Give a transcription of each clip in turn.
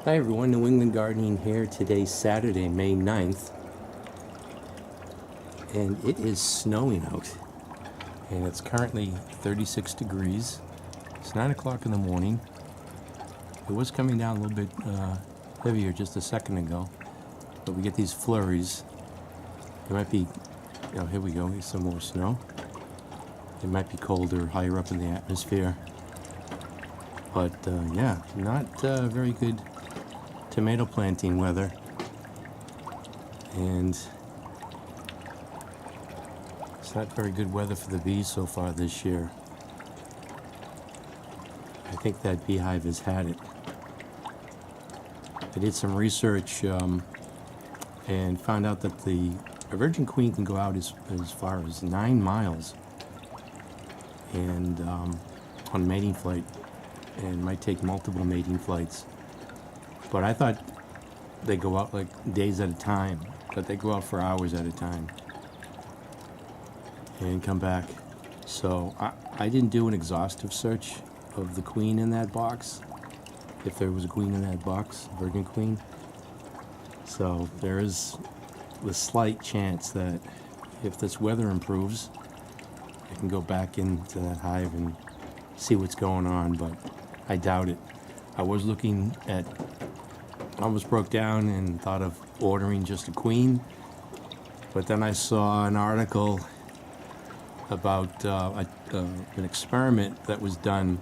Hi everyone, New England Gardening here. Today's Saturday, May 9th, and it is snowing out. And it's currently 36 degrees. It's 9 o'clock in the morning. It was coming down a little bit heavier just a second ago, but we get these flurries. It might be, here we go, here's some more snow. It might be colder higher up in the atmosphere. But yeah, not very good tomato planting weather, and it's not very good weather for the bees so far this year. I think that beehive has had it. I did some research and found out that a virgin queen can go out as far as 9 miles and on mating flight, and might take multiple mating flights. But I thought they go out like days at a time, but they go out for hours at a time and come back. So I didn't do an exhaustive search of the queen in that box, if there was a queen in that box, virgin queen. So there is the slight chance that if this weather improves, I can go back into that hive and see what's going on, but I doubt it. I was looking at, almost broke down and thought of ordering just a queen, but then I saw an article about an experiment that was done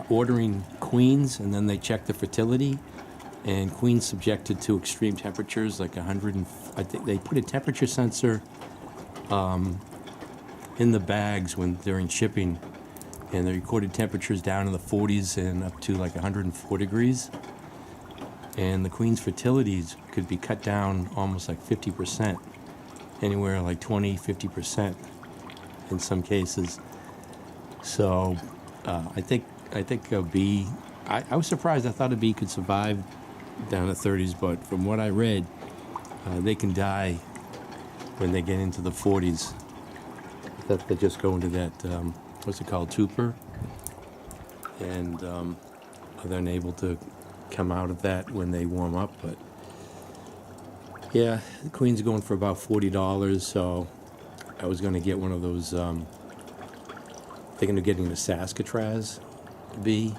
ordering queens, and then they checked the fertility, and queens subjected to extreme temperatures like 100 and I think they put a temperature sensor in the bags when during shipping, and they recorded temperatures down in the 40s and up to like 104 degrees. And the queen's fertilities could be cut down almost like 50%, anywhere like 20-50% in some cases. So I think a bee, I was surprised. I thought a bee could survive down to 30s, but from what I read, they can die when they get into the 40s. I thought they just go into that, what's it called, torpor, and are then able to come out of that when they warm up. But yeah, the queen's going for about $40, so I was going to get one of those, thinking of getting the Saskatraz bee,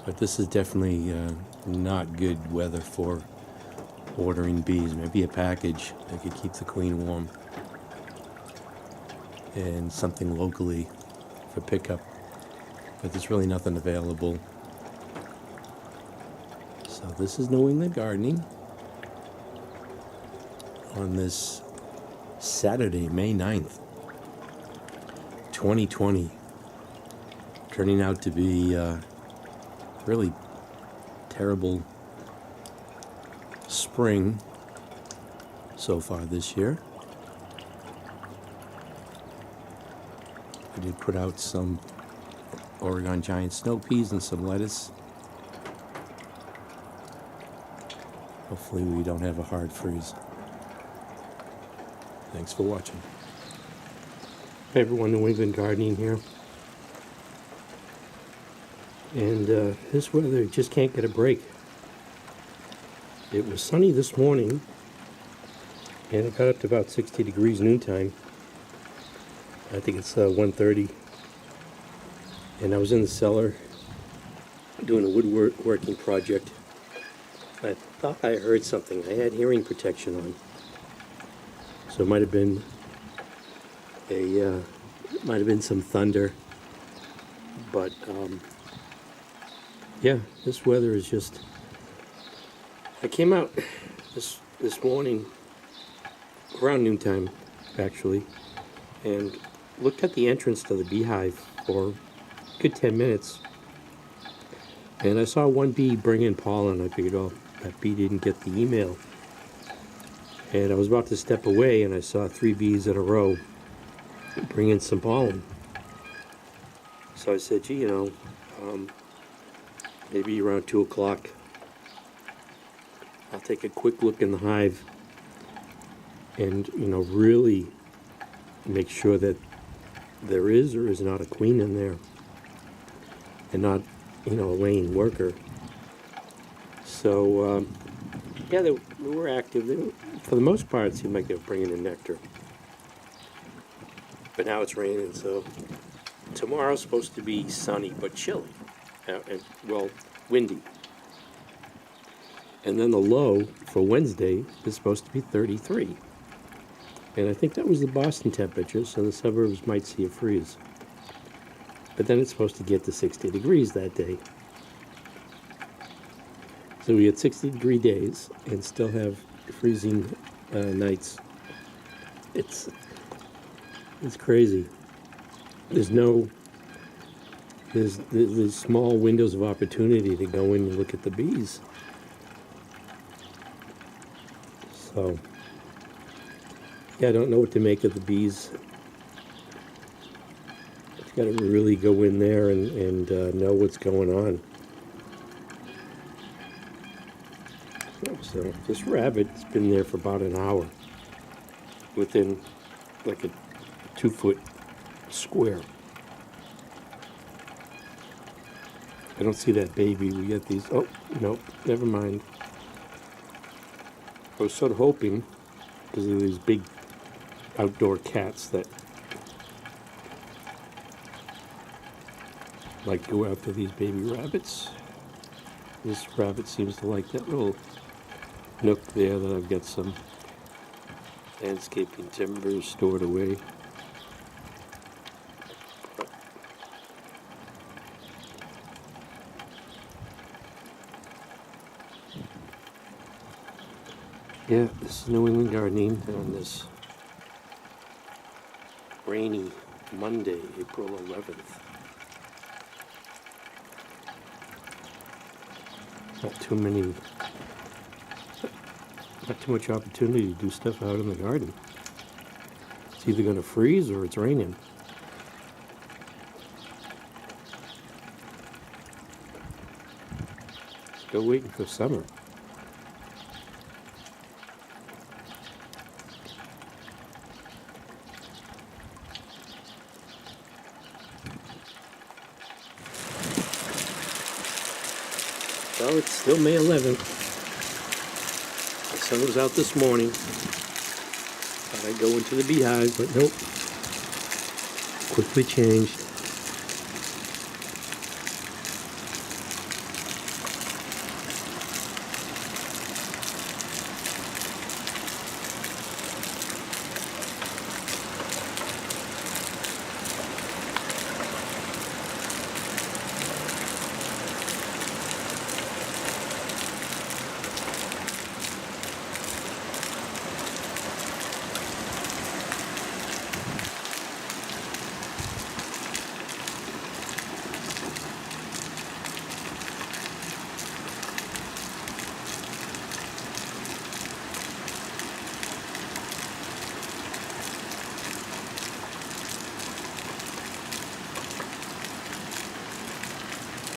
but this is definitely not good weather for ordering bees. Maybe a package that could keep the queen warm, and something locally for pickup, but there's really nothing available. So this is New England Gardening on this Saturday, May 9th, 2020. Turning out to be really terrible spring so far this year. I did put out some Oregon giant snow peas and some lettuce. Hopefully we don't have a hard freeze. Thanks for watching. Hey everyone, New England Gardening here. And this weather just can't get a break. It was sunny this morning, and it got up to about 60 degrees noontime. I think it's 1:30. And I was in the cellar doing a woodworking project. I thought I heard something. I had hearing protection on, so it might have been some thunder. But yeah, this weather is just. I came out this morning around noontime, actually, and looked at the entrance to the beehive for a good 10 minutes, and I saw one bee bring in pollen. I figured, oh, that bee didn't get the email. And I was about to step away, and I saw 3 bees in a row bring in some pollen. So I said, gee, maybe around 2 o'clock, I'll take a quick look in the hive and, really make sure that there is or is not a queen in there, and not, a lane worker. So, yeah, they were active. For the most part, it seemed like they were bringing in nectar. But now it's raining, so tomorrow's supposed to be sunny but chilly. Well, windy. And then the low for Wednesday is supposed to be 33. And I think that was the Boston temperature, so the suburbs might see a freeze. But then it's supposed to get to 60 degrees that day. So we had 60-degree days and still have freezing nights. It's crazy. There's small windows of opportunity to go in and look at the bees. So, yeah, I don't know what to make of the bees. You've got to really go in there and know what's going on. So this rabbit's been there for about an hour within like a 2-foot square. I don't see that baby. We got these. Oh, no, never mind. I was sort of hoping, because of these big outdoor cats that like go after these baby rabbits. This rabbit seems to like that little nook there that I've got some landscaping timber stored away. Yeah, this is New England Gardening on this rainy Monday, April 11th. Not too much opportunity to do stuff out in the garden. It's either going to freeze or it's raining. Still waiting for summer. Well, it's still May 11th. The sun was out this morning. Thought I'd go into the beehive, but nope. Quickly changed.